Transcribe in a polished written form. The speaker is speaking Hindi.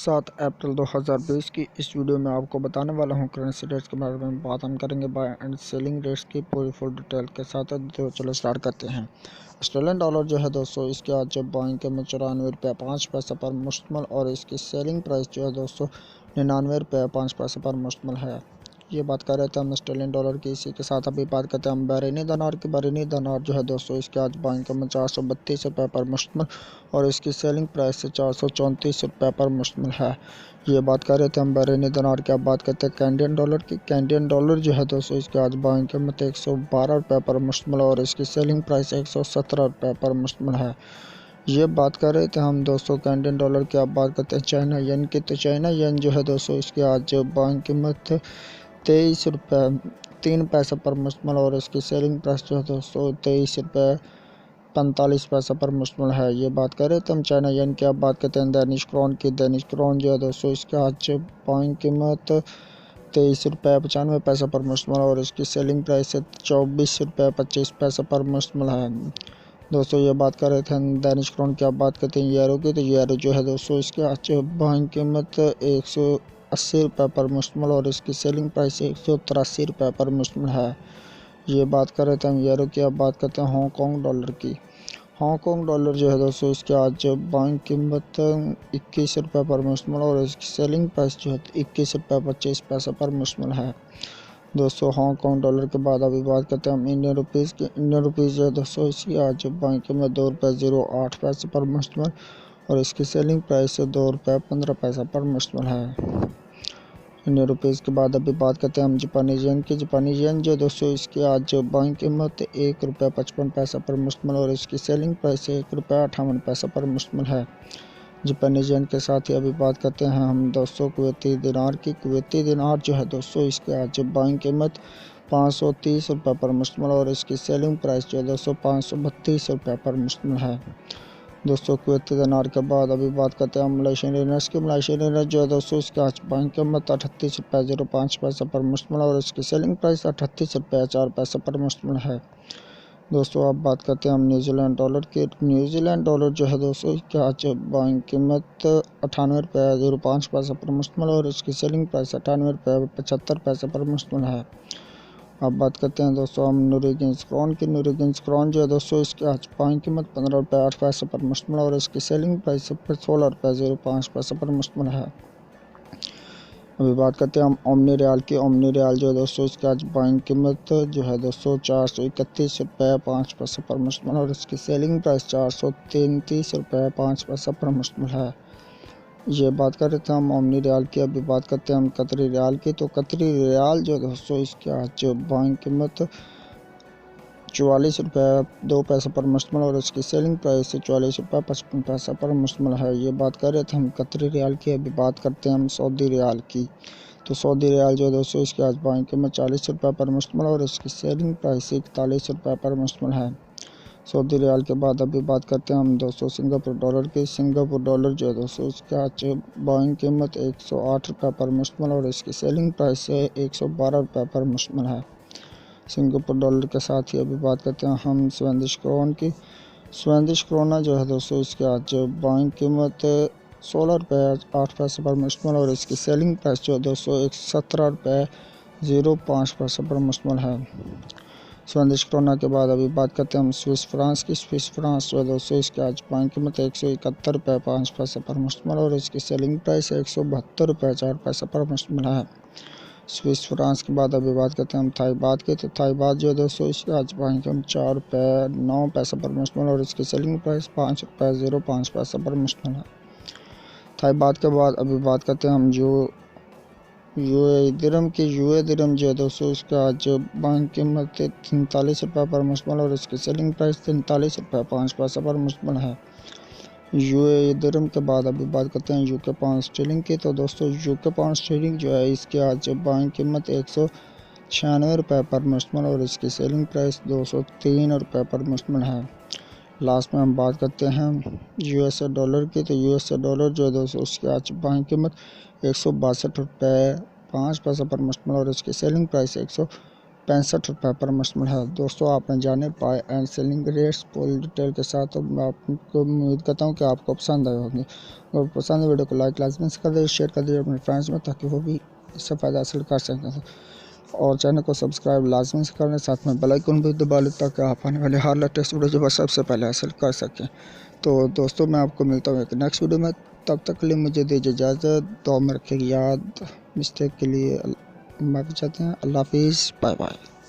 7 अप्रैल 2020 की इस वीडियो में आपको बताने वाला हूं करंसी रेट्स के बारे में। बात हम करेंगे बाय एंड सेलिंग रेट्स की पूरी फुल डिटेल के साथ। तो चलो स्टार्ट करते हैं। ऑस्ट्रेलियन डॉलर जो है दोस्तों, इसके आज जब बाइंग के में 94 रुपये 5 पैसे पर मुश्तमिल और इसकी सेलिंग प्राइस जो है दोस्तों 99 रुपये 5 पैसे पर मुश्तमिल है। ये बात कर रहे थे हम ऑस्ट्रेलियन डॉलर की। इसी के साथ अभी बात करते हैं हम बहरीनी दिनार की। बहरीनी दिनार जो है दोस्तों, इसके आज बाइंग के में 432 रुपये पर मुश्तमिल और इसकी सेलिंग प्राइस से 434 रुपये पर मुश्तमिल है। ये बात कर रहे थे हम बहरीनी दिनार की। अब बात करते हैं कैनेडियन डॉलर की। कैनेडियन डॉलर जो है दोस्तों, इसके आज बाइंग के में 112 रुपये पर मुश्तमिल और इसकी सेलिंग प्राइस 117 रुपये पर मुश्तमिल है। ये बात कर रहे थे हम दोस्तों कैनेडियन डॉलर की। अब बात करते हैं चाइना येन की। तो चाइना येन जो है दोस्तों, इसके आज बाइंग कीमत 23 रुपये 3 पैसे पर मुश्तमिल और इसकी सेलिंग प्राइस जो है दोस्तों 23 रुपये 45 पैसे पर मुश्तमिल है। ये बात कर रहे थे हम चाइना येन की। अब बात करते हैं दैनिश क्रोन की। दैनिश क्रोन जो है दोस्तों, इसके आज बाइंग कीमत 23 रुपये 95 पैसे पर मुश्तमिल और इसकी सेलिंग प्राइस 24 रुपये 25 पैसे पर मुश्तमिल है। दोस्तों ये बात कर रहे थे हम दैनिश क्रोन की। अब बात करते हैं यूरो की। तो यूरो जो है दोस्तों, इसके आज बाइंग कीमत 180 रुपये पर मुश्तमिल और इसकी सेलिंग प्राइस 183 रुपये पर मुश्तमिल है। ये बात कर रहे थे हम यूरो की। अब बात करते हैं हांगकॉन्ग डॉलर की। हांगकॉन्ग डॉलर जो है दोस्तों, इसके आज बाइंग कीमत 21 रुपये पर मुश्तमिल और इसकी सेलिंग प्राइस जो है 21 रुपये 25 पैसे पर मुश्तमिल है। दोस्तों हांगकॉन्ग डॉलर के बाद अभी बात करते हैं हम इंडियन रुपीज़ की। इंडियन रुपीज़ जो है दोस्तों, इसकी आज बाइंग कीमत 2 रुपये 08 पैसे पर मुश्तमिल और इसकी सेलिंग प्राइस 2 रुपये 15 पैसे पर मुश्तमिल है। इंडियन रुपीज़ के बाद अभी बात करते हैं हम जापानीज येन की। जापानीज येन जो दोस्तों, इसकी आज बाइंग कीमत 1 रुपये 55 पैसे पर मुश्तमिल और इसकी सेलिंग प्राइस 1 रुपये 58 पैसे पर मुश्तमिल है। जापानीज येन के साथ ही अभी बात करते हैं हम दोस्तों कुवैती दिनार की। कुवैती दिनार जो है दोस्तों, इसके आज बाइंग कीमत 530 रुपये पर मुश्तमिल और इसकी सेलिंग प्राइस जो है दोस्तों 532 रुपये पर मुश्तमिल है। दोस्तों कुवैती दिनार के बाद अभी बात करते हैं हम मलेशियन रियाल्स की। मलेशियन रियाल्स जो है दोस्तों, इसके आज बाइंग कीमत 38 रुपये 05 पैसे पर मुश्तमिल और इसकी सेलिंग प्राइस 38 रुपये 4 पैसे पर मुश्तमिल है। दोस्तों अब बात करते हैं हम न्यूजीलैंड डॉलर की। न्यूजीलैंड डॉलर जो है दोस्तों, इसके आज बाइंग कीमत 98 रुपये 05 पैसे पर मुश्तमिल और इसकी सेलिंग प्राइस 98 रुपये 75 पैसे पर मुश्तमिल है। अब बात करते हैं दोस्तों हम नॉर्वेजियन क्रोन की। नॉर्वेजियन क्रोन जो है दोस्तों, इसके आज बाइंग कीमत 15 रुपये 8 पैसे पर मुश्तमिल और इसकी सेलिंग प्राइस 16 रुपये 05 पैसे पर मुश्तमिल है। अभी बात करते हैं हम ओमनी रियाल की। ओमनी रियाल जो है दोस्तों, इसके आज बाइंग कीमत जो है दोस्तों 431 रुपये 5 पैसे पर मुश्तमिल और इसकी सेलिंग प्राइस 433 रुपये 5 पैसे पर मुश्तमिल है। ये बात कर रहे थे हम ओमनी रियाल की। अभी बात करते हैं हम कतरी रियाल की। तो कतरी रियाल जो है दोस्तों, इसके आज बाइंग कीमत 44 रुपये 2 पैसे पर मुश्तमिल और इसकी सेलिंग प्राइस 44 रुपये 55 पैसे पर मुश्तमिल है। ये बात कर रहे थे हम कतरी रियाल की। अभी बात करते हैं हम सऊदी रियाल की। तो सऊदी रियाल जो है दोस्तों, इसके आज बाइंग कीमत 40 रुपये पर मुश्तमिल और इसकी सेलिंग प्राइस 41 रुपये पर मुश्तमिल है। सऊदी रियाल के बाद अभी बात करते हैं हम दोस्तों सिंगापुर डॉलर की। सिंगापुर डॉलर जो है दोस्तों, इसके आज बाइंग कीमत 108 रुपये पर मुश्तमिल और इसकी सेलिंग प्राइस 112 रुपये पर मुश्तमिल है। सिंगापुर डॉलर के साथ ही अभी बात करते हैं हम स्वीडिश क्रोन की। स्वीडिश क्रोना जो है दोस्तों, इसके आज बाइंग कीमत 16 रुपये 8 पैसे पर मुश्तमिल और इसकी सेलिंग प्राइस जो है दोस्तों 17 रुपये 05 पैसे पर मुश्तमिल है। स्वीडिश क्रोना के बाद अभी बात करते हैं हम स्विस फ्रांस की। स्विस फ्रांस जो है दोस्तों, इसके आज बाइंग कीमत 171 रुपये 5 पैसे पर मुश्तमिल और इसकी सेलिंग प्राइस 172 रुपये 4 पैसे पर मुश्तमिल है। स्विस फ्रांस के बाद अभी बात करते हैं हम थाई बात की। तो थाई बात जो है दोस्तों, इसके आज बाइंग कीमत 4 रुपये 9 पैसे पर मुश्तमिल और इसकी सेलिंग प्राइस 5 रुपये 05 पैसे पर मुश्तमिल है। थाई बात के बाद अभी बात करते हैं हम जो यूए दिरहम की। यूए दिरहम जो है दोस्तों, इसका आज बाइंग कीमत 43 रुपये पर मुश्तमिल और इसकी सेलिंग प्राइस 43 रुपये 5 पैसे पर मुश्तमिल है। यूए दिरहम के बाद अभी बात करते हैं यूके पाउंड स्टर्लिंग की। तो दोस्तों यूके पाउंड स्टर्लिंग जो है, इसके आज बाइंग कीमत 196 रुपये पर मुश्तमिल और इसकी सेलिंग प्राइस 203 रुपये पर मुश्तमिल है। लास्ट में हम बात करते हैं यूएसए डॉलर की। तो यूएसए डॉलर जो है दोस्तों, उसकी आज बाइंग कीमत 162 रुपये 5 पैसे पर मुश्तमिल और इसकी सेलिंग प्राइस ₹65 पर मुश्तमिल है। दोस्तों, आपने जाने बाय एंड सेलिंग रेट्स पूरी डिटेल के साथ। तो मैं आपको उम्मीद करता हूँ कि आपको पसंद आए होंगे। और पसंद है वीडियो को लाइक लाजमी से कर दीजिए, शेयर कर दीजिए अपने फ्रेंड्स में, ताकि वो भी इससे फ़ायदा हासिल कर सकें। और चैनल को सब्सक्राइब लाजमी से करें, साथ में बेल आइकन भी दबा लें, ताकि आप आने वाले हर लेटेस्ट वीडियो जो है सबसे पहले हासिल कर सकें। तो दोस्तों, मैं आपको मिलता हूँ एक नेक्स्ट वीडियो में। तब तक के लिए मुझे दीजिए इजाज़त। दुआ में रखिएगा याद। मिस्टेक के लिए माफ़ी चाहते हैं। अल्लाह हाफिज़, बाय बाय।